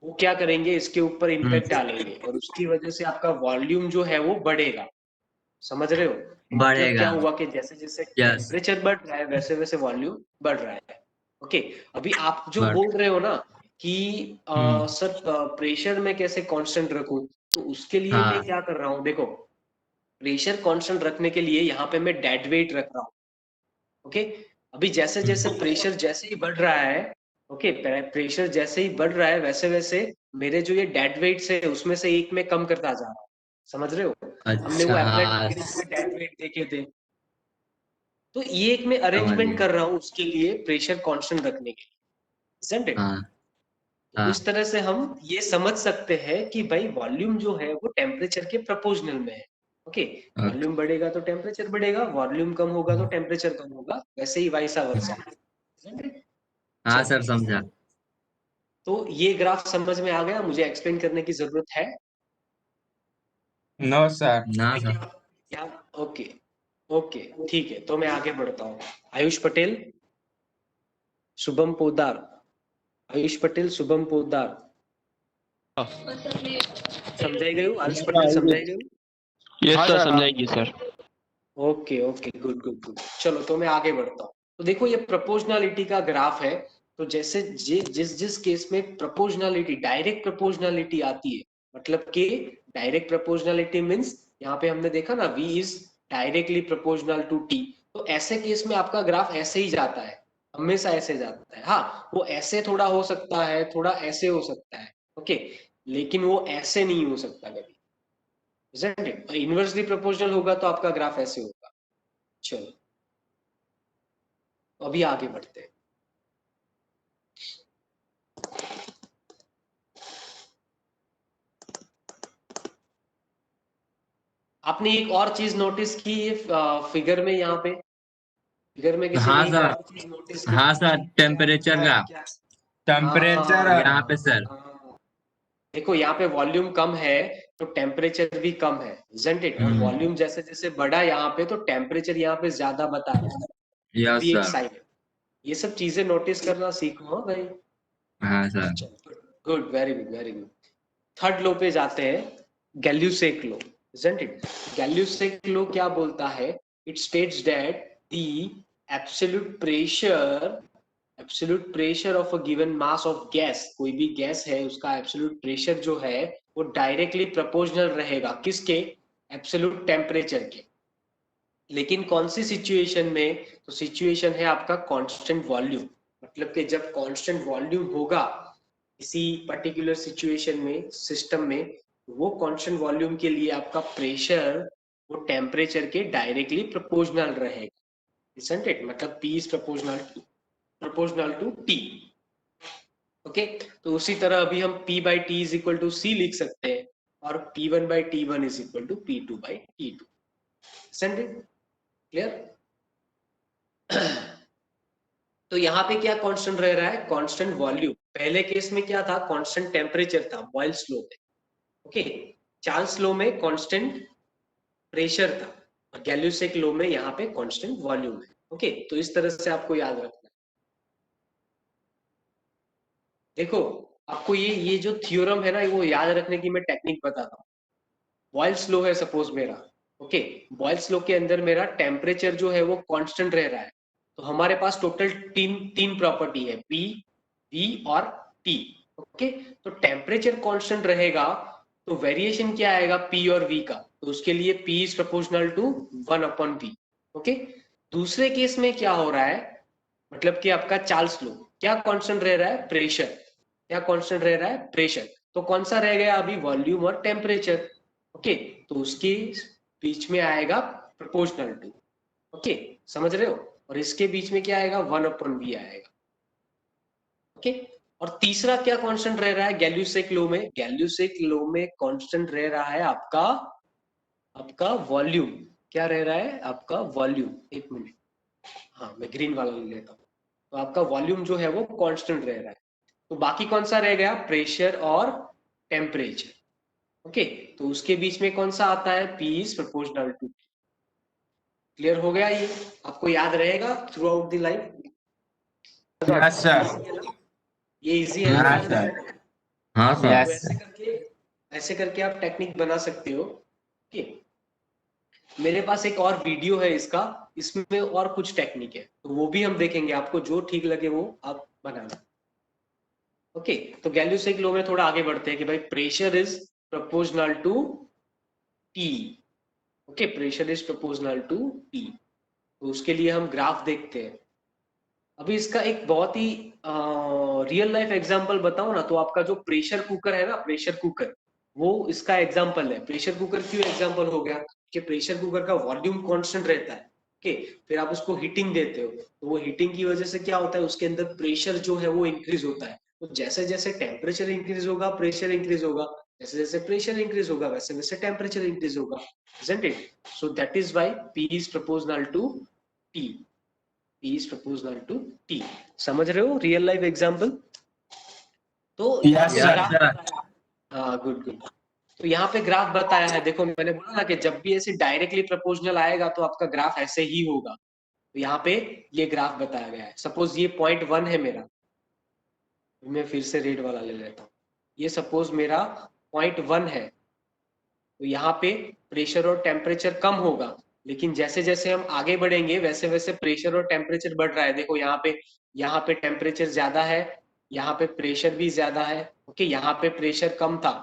वो क्या करेंगे, इसके ऊपर हम्म, इम्पेक्ट डालेंगे और उसकी वजह से आपका वॉल्यूम जो है वो बढ़ेगा। समझ रहे हो? मतलब क्या बढ़ेगा, हुआ कि जैसे जैसे यस, टेम्परेचर बढ़ रहा है वैसे वैसे वॉल्यूम बढ़ रहा है। ओके, अभी आप जो बढ़, बोल रहे हो ना कि हम्म, सर प्रेशर में कैसे कांस्टेंट रखूं, तो उसके लिए मैं हाँ, क्या कर रहा हूँ, देखो प्रेशर कांस्टेंट रखने के लिए यहाँ पे मैं डेड वेट रख रहा हूँ। ओके, अभी जैसे जैसे हम्म, प्रेशर जैसे ही बढ़ रहा है, ओके, प्रेशर जैसे ही बढ़ रहा है वैसे वैसे मेरे जो ये डेड वेट्स है उसमें से एक में कम करता जा रहा हूँ। समझ रहे हो? हमने अच्छा, वो अप्लाइड हाँ मैकेनिक्स में डेड वेट देखे थे, तो ये एक मैं समझ अरेंजमेंट गया, कर रहा हूँ उसके लिए प्रेशर कांस्टेंट रखने के लिए, isn't it? हाँ, तो हाँ, इस तरह से हम ये समझ सकते हैं कि भाई वॉल्यूम जो है वो टेम्परेचर के प्रोपोर्शनल में है। ओके, ओके, वॉल्यूम बढ़ेगा तो टेम्परेचर बढ़ेगा, वॉल्यूम कम होगा तो टेम्परेचर कम होगा, वैसे ही वाइसा वर्सा। हाँ चलो, सर समझा। तो ये ग्राफ समझ में आ गया, मुझे एक्सप्लेन करने की जरूरत है? नो सर, ना है सर। क्या? ओके, ओके, ठीक है, तो मैं आगे बढ़ता हूँ। आयुष पटेल, शुभम पोदार, आयुष पटेल, शुभम पोदार, समझाई गई हूँ? आयुष पटेल समझाई गई हूँ? यस हाँ सर, सर, हाँ समझाइए sir. Okay okay, good good good. चलो, तो मैं आगे बढ़ता हूँ। तो देखो ये प्रोपोर्शनलिटी का ग्राफ है। तो जैसे जिस जिस केस में प्रोपोर्शनलिटी, डायरेक्ट प्रोपोर्शनलिटी आती है, मतलब कि डायरेक्ट प्रोपोर्शनलिटी मींस यहाँ पे हमने देखा ना, V is directly proportional to T। तो ऐसे केस में आपका ग्राफ ऐसे ही जाता है, हमेशा ऐसे जाता है। हाँ, वो ऐसे थोड़ा हो सकता है, थोड़ा ऐसे हो सकता है, ओके, लेकिन वो ऐसे नहीं हो सकता कभी, isn't it? इनवर्सली प्रोपोर्शनल होगा तो आपका ग्राफ ऐसे होगा। चलो, अभी आगे बढ़ते हैं। आपने एक और चीज नोटिस की ये फिगर में, यहाँ पे फिगर में किसी हाँ ने एक सर, और चीज नोटिस की? हाँ सर, क्या टेम्परेचर क्या का, क्या? टेम्परेचर हाँ यहाँ पे सर। हाँ। देखो यहाँ पे वॉल्यूम कम है तो टेम्परेचर भी कम है, isn't it? और वॉल्यूम जैसे जैसे बढ़ा यहाँ पे तो टेम्परेचर यहाँ पे ज्यादा बता रहा है, ये यस भी एक सर। साइन है। ये सब चीजें नोटिस करना सीखो, हाँ भाई। हाँ sir. Good, very good, very good. Third लो पे जाते हैं, गैल्यूसेक लो, isn't it? गैल्यूसेक लो क्या बोलता है? It states that the absolute pressure of a given mass of gas, कोई भी गैस है उसका एब्सोल्यूट प्रेशर जो है वो डायरेक्टली प्रोपोर्शनल रहेगा किसके? एब्सोल्यूट टेम्परेचर के। लेकिन कौन सी सिचुएशन में? तो सिचुएशन है आपका कांस्टेंट वॉल्यूम, मतलब कि जब कांस्टेंट वॉल्यूम होगा किसी पर्टिकुलर सिचुएशन में, सिस्टम में, वो कांस्टेंट वॉल्यूम के लिए आपका प्रेशर वो टेम्परेचर के डायरेक्टली प्रोपोर्शनल रहेगा, isn't it? मतलब P is proportional to T। Okay, तो उसी तरह अभी हम P by T is equal to C लिख सकते हैं, और P1 by T1 is equal to P2 by T2, isn't it? Clear? तो यहाँ पे क्या कांस्टेंट रह रहा है? Constant volume. पहले केस में क्या था? कांस्टेंट टेम्परेचर था बॉयल्स लॉ में। ओके, चार्ल्स लॉ में कांस्टेंट प्रेशर था, और गैल्यूसेक लॉ में यहाँ पे कांस्टेंट वॉल्यूम है। ओके, तो इस तरह से आपको याद रखना है। देखो, आपको ये जो थ्योरम है ना, वो याद रखने की मैं टेक्निक बताता हूँ। बॉयल्स लॉ है सपोज मेरा, ओके, बॉयल्स लॉ के अंदर मेरा टेम्परेचर जो है वो कांस्टेंट रह रहा है, तो हमारे पास टोटल तीन तीन प्रॉपर्टी है, पी, वी और टी। ओके, तो टेम्परेचर कांस्टेंट रहेगा तो वेरिएशन क्या आएगा पी और वी का? तो उसके लिए P is proportional to 1/v। Okay, दूसरे केस में क्या हो रहा है? मतलब कि आपका चार्ल्स लॉ, क्या कांस्टेंट रह रहा है? प्रेशर। क्या कांस्टेंट रह रहा है? प्रेशर। तो कौन सा रह गया अभी? वॉल्यूम और टेम्परेचर। ओके, तो उसके बीच में आएगा प्रोपोर्शनल टू। ओके, समझ रहे हो? और इसके बीच में क्या आएगा? 1/v आएगा। ओके, और तीसरा क्या कांस्टेंट रह रहा है गैल्यूसेक लॉ में? गैल्यूसेक लॉ में कांस्टेंट रह रहा है आपका आपका वॉल्यूम। क्या रह रहा है? आपका वॉल्यूम। एक मिनट, हाँ मैं ग्रीन वाला ले लेता हूँ। तो आपका वॉल्यूम जो है वो कांस्टेंट रह रहा है। तो बाकी कौन सा रह गया? प्रेशर और टेम्परेचर। ओके, तो उसके बीच में कौन सा आता है? P is proportional to. Clear हो गया? ये आपको याद रहेगा throughout the life? Yes sir. ये इजी है ना हाँ याद सर। रखना? हाँ हाँ, तो सर। ऐसे करके आप टेक्निक बना सकते हो। ओके, मेरे पास एक और वीडियो है इसका, इसमें और कुछ टेक्निक है, तो वो भी हम देखेंगे, आपको जो ठीक लगे वो आप बनाना। ओके, तो गैल्यूसेक लॉ में थोड़ा आगे बढ़ते हैं कि भाई pressure is proportional to T. Okay, pressure is proportional to T. तो उसके लिए हम ग्राफ देखते हैं। अभी इसका एक बहुत ही रियल लाइफ एग्जांपल बताऊं ना, तो आपका जो प्रेशर कुकर है ना, प्रेशर कुकर, वो इसका एग्जांपल है। प्रेशर कुकर क्यों एग्जांपल हो गया? कि प्रेशर कुकर का वॉल्यूम कांस्टेंट रहता है। ओके, फिर आप उसको हीटिंग देते हो, तो वो हीटिंग की वजह से क्या होता है? उसके अंदर प्रेशर जो है वो इंक्रीज होता है। तो जैसे जैसे टेम्परेचर इंक्रीज होगा प्रेशर इंक्रीज होगा, जैसे जैसे प्रेशर इंक्रीज होगा वैसे वैसे टेम्परेचर इंक्रीज होगा, isn't it? So that is why P is proportional to T। P is proportional to T। समझ रहे हो रियल लाइफ एग्जांपल? तो यहाँ यस पे सर। ग्राफ, हाँ गुड गुड। तो यहाँ पे ग्राफ बताया है, देखो मैंने बोला ना कि जब भी ऐसे डायरेक्टली प्रोपोर्शनल आएगा तो आपका ग्राफ ऐसे ही होगा। तो यहाँ पे ये ग्राफ बताया गया है। सपोज ये .1 है मेरा, मैं फिर से रेड वाला ले लेता हूँ। ये सपोज मेरा .1 है, तो यहाँ पे प्रेशर और टेम्परेचर कम होगा, लेकिन जैसे जैसे हम आगे बढ़ेंगे वैसे वैसे प्रेशर और टेम्परेचर बढ़ रहा है। देखो यहाँ पे टेम्परेचर ज्यादा है, यहाँ पे प्रेशर भी ज्यादा है। ओके, यहाँ पे प्रेशर कम था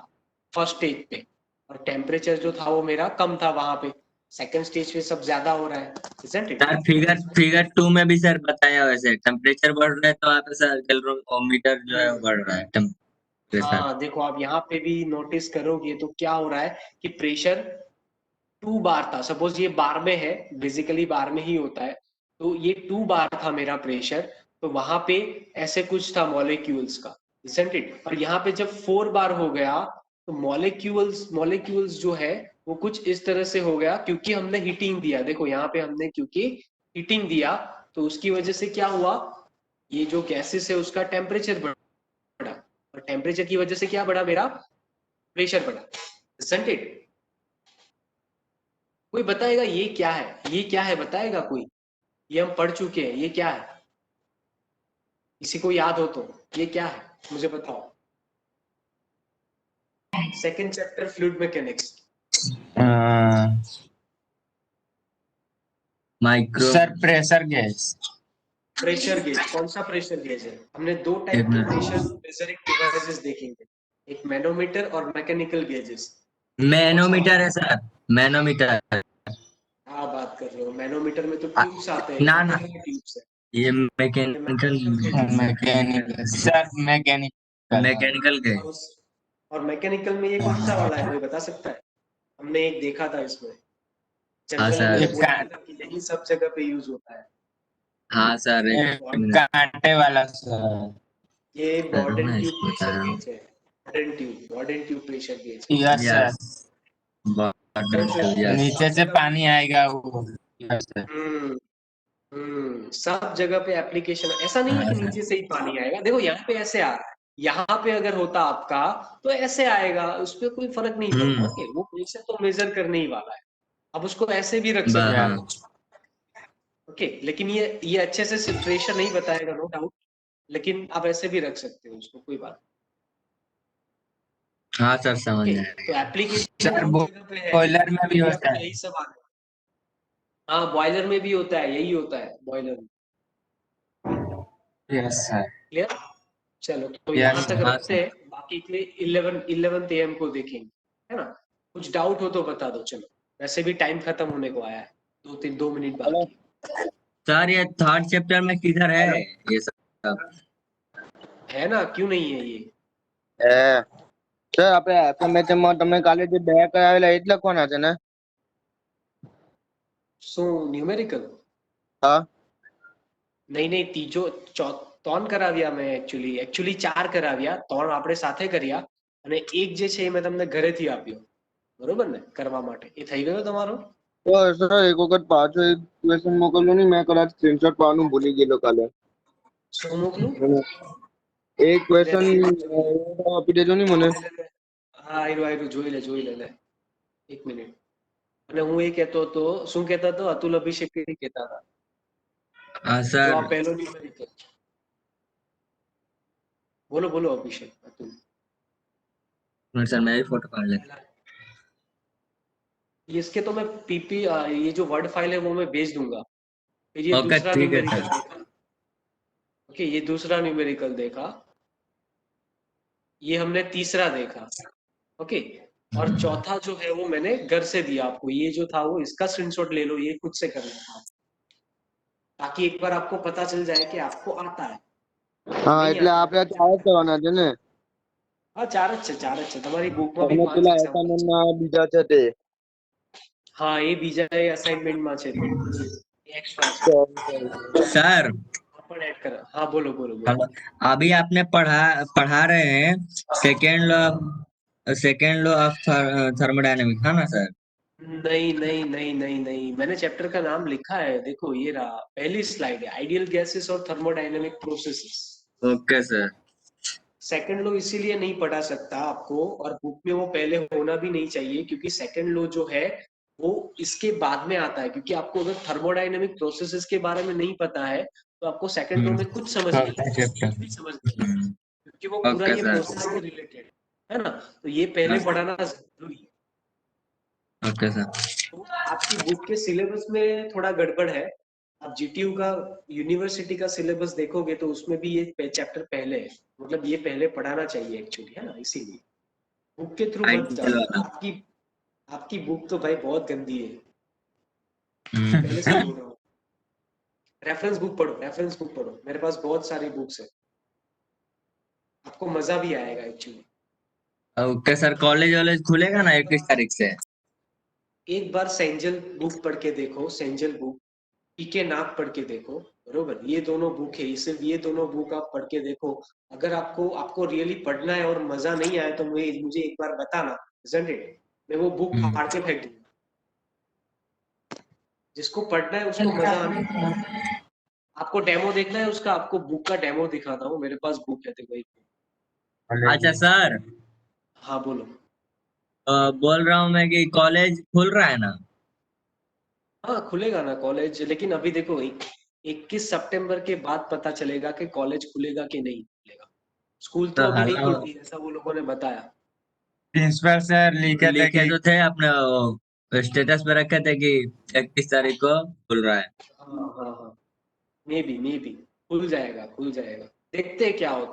फर्स्ट स्टेज पे, और टेम्परेचर जो था वो मेरा कम था वहां पे। सेकंड स्टेज पे सब ज्यादा हो रहा है, isn't it? Sir figure figure 2 में भी सर बताया वैसे टेम्परेचर बढ़ रहा है तो वहाँ पे सर कैलोरीमीटर जो है वो बढ़ रहा है टेम्परेचर। हाँ देखो, आप यहाँ पे भी नोटिस करोगे तो क्या हो रहा है कि प्रेशर 2 बार था। सपोज ये बार में है, बेसिकली बार में ही होता है, तो ये 2 बार था मेरा प्रेशर, तो वहां पे ऐसे कुछ था मॉलिक्यूल्स का, isn't it? और यहाँ पे जब 4 बार हो गया तो मॉलिक्यूल्स मॉलिक्यूल्स जो है वो कुछ इस तरह से हो गया क्योंकि हमने हीटिंग दिया। देखो यहाँ पे हमने क्योंकि हीटिंग दिया तो उसकी वजह से क्या हुआ, ये जो गैसेस है उसका टेम्परेचर बढ़ा, और टेम्परेचर की वजह से क्या बढ़ा, मेरा प्रेशर बढ़ा। Isn't it? कोई बताएगा ये क्या है, ये क्या है बताएगा कोई? ये हम पढ़ चुके हैं, ये क्या है? किसी को याद हो तो ये क्या है मुझे बताओ। Second chapter fluid mechanics. Micro sir pressure gas. Pressure gauge, कौन सा प्रेशर गेज है? हमने दो टाइप एक के मिनट, प्रेशर मेजरिंग डिवाइसेस देखेंगे, एक मैनोमीटर और मैकेनिकल गेजेस। मैनोमीटर है सर, मैनोमीटर। हाँ बात कर रहे हो, मैनोमीटर में तो ट्यूब्स आते हैं, ना यहाँ ना, पे क्या ट्यूब्स है? ये ये मैकेनिकल मैकेनिकल गेजेस है। मैकेनिकल सर, मैकेनिकल मैकेनिकल और गैस। उस और मैकेनिकल में ये कौन सा वाला है, कोई बता सकता है? हमने एक देखा था इसमें, हाँ जनरल हमने सर, बोला था कि यही सब जगह पे यूज होता है। हाँ सर, कांटे वाला सर। ये सर बॉर्डन मैं ट्यूब इसको बता प्रेशर रहा हूँ। गेज है, Bourdon tube pressure gauge. Yes sir, bottom reference to ये यस, नीचे सब से जगह पानी आएगा वो। यस सर, हम्म सब जगह पे एप्लीकेशन। ऐसा नहीं है हाँ कि सर। नीचे से ही पानी आएगा, देखो यहाँ पे ऐसे आ रहा है, यहाँ पे अगर होता आपका तो ऐसे आएगा, उस पर कोई फर्क नहीं पड़ता। ओके, वो प्रेशर तो मेजर करने ही वाला है, अब उसको ऐसे भी रख सकते हाँ हो। ओके, लेकिन ये अच्छे से प्रेशर नहीं बताएगा, नो डाउट, लेकिन आप ऐसे भी रख सकते हो उसको, कोई बात। हाँ सर, समझ ओके, आया। तो एप्लीकेशन सर दो वो जगह पे है, बॉयलर में भी अभी होता आपको है। यही सब आ गया। हाँ, बॉयलर में भी होता है, यही होता है बॉयलर में। Yes sir, clear? चलो तो यहाँ यस तक हाँ रखते सर। हैं, बाकी के लिए 11th AM को देखेंगे, है ना? कुछ डाउट हो तो बता दो। चलो, वैसे भी टाइम खत्म होने को आया है, 2 मिनट हेलो बाकी सर, ये थर्ड चैप्टर में किधर है हेलो, ये सब? है ना? क्यों नहीं है ये? એ સર આપણે એફએમએચએમ માં તમને કાલે જે બે કરાવેલા એ જ લખવાના છે ને? सो न्यूमेरिकल હા नहीं नहीं तीजो ત્રણ કરાવ્યા મેં, એકચ્યુઅલી 4 કરાવ્યા, 3 આપણે સાથે કર્યા અને એક જે છે એ મેં તમને ઘરેથી આપ્યો, બરોબર ને, કરવા માટે. એ થઈ ગયો તમારો? તો સર એક વખત પાછો એક ક્વેશ્ચન મોકલજો ને, મેં કદાચ સ્ક્રીનશોટ પાડવાનું ભૂલી ગયેલો કાલે. શું મોકલું? એક લે ક્વેશ્ચન લે આપી દેજો ને મને. લે લે લે. હા, આયરું જોઈ લે એક મિનિટ. અને હું એ કહેતો હતો, શું કહેતા હતો? અતુલ અભિષેક કહેતા હતા हाँ જો सर, આ પહેલો ન્યુમેરિકલ, बोलो बोलो अभिषेक, अतुल। सर मैं भी फोटो काट लेता। इसके तो मैं पीपी, ये जो वर्ड फाइल है वो मैं भेज दूंगा। फिर ये ओके दूसरा ठीक है न्यूमेरिकल सर। देखा। ओके, ये दूसरा न्यूमेरिकल देखा, ये हमने तीसरा देखा। ओके, और चौथा जो है वो मैंने घर से दिया आपको, ये जो था वो इसका स्क्रीनशॉट ले लो, ये खुद से कर लेना, ताकि एक बार आपको पता चल जाए कि आपको आता है, હા नहीं એટલે आता है આપણે तो ચાર જ चैप्टर। કરવાના છે ને? हाँ, चार જ છે તમારી બુકમાં भी અને 5 પેલા एग्जाम्पल છે। એસાઇનમેન્ટ ના બીજા છે તે. हाँ, ये बीजा असाइनमेंटમાં છે, તે एक्स्ट्रा છે, सर પણ એડ કર। हाँ, बोलो बोलो बोलो। हेलो, अभी आपने पढ़ा रहे हैं सेकेंड लॉ ऑफ थर्मोडायनेमिक्स, है ना सर? नहीं नहीं नहीं नहीं नहीं, मैंने चैप्टर का नाम लिखा है, देखो ये रहा, पहली स्लाइड है, आइडियल गैसेस और thermodynamic processes. Okay sir. Second law इसीलिए नहीं पढ़ा सकता आपको, और बुक में वो पहले होना भी नहीं चाहिए, क्योंकि सेकंड लॉ जो है वो इसके बाद में आता है, क्योंकि आपको अगर थर्मोडायनेमिक प्रोसेसेस के बारे में नहीं पता है तो आपको सेकंड लॉ में कुछ समझ नहीं ओके आएगा, चैप्टर। कुछ भी समझ नहीं आएगा, क्योंकि वो पूरा ओके ये सर। प्रोसेस से रिलेटेड है ना, तो ये पहले पढ़ाना जरूरी है। Okay sir. तो आपकी बुक के सिलेबस में थोड़ा गड़बड़ है, आप जीटीयू का यूनिवर्सिटी का सिलेबस देखोगे तो उसमें भी ये चैप्टर पहले है, मतलब ये पहले पढ़ाना चाहिए एक्चुअली, है ना, इसीलिए बुक के थ्रू मत आइडियल जाओ। वाला। आपकी आपकी बुक तो भाई बहुत गंदी है, पहले से हम्म। बोल रहा हूँ। रेफरेंस बुक पढ़ो, मेरे पास बहुत सारी बुक्स है, आपको मजा भी आएगा एक्चुअली। ओके सर, कॉलेज वॉलेज खुलेगा ना 21 तारीख से? एक बार सेंजल बुक पढ़ के देखो, सेंजल बुक, पीके नाग पढ़ के देखो, बरोबर, ये दोनों बुक है, सिर्फ ये दोनों बुक आप पढ़ के देखो। अगर आपको आपको रियली पढ़ना है और मजा नहीं आया तो मुझे मुझे एक बार बताना, isn't it? मैं वो बुक फाड़ के फेंक दूंगा। जिसको पढ़ना है उसको मजा आना। आपको डेमो देखना है उसका, आपको बुक का डेमो दिखाता हूँ, मेरे पास बुक है, देखो एक। अच्छा सर, हाँ बोलो। बोल रहा हूँ मैं कि कॉलेज खुल रहा है ना? हाँ खुलेगा ना कॉलेज, लेकिन अभी देखो 21 सितंबर के बाद पता चलेगा कि कॉलेज खुलेगा कि नहीं खुलेगा। स्कूल तो तो अभी नहीं हेलो, खुलती ऐसा वो लोगों ने बताया। प्रिंसिपल सर लिखे तो थे अपने स्टेटस पे रखे थे कि 31 तारीख को खुल रहा है। हाँ हाँ हाँ, मे बी खुल जाएगा, देखते हैं क्या होता है।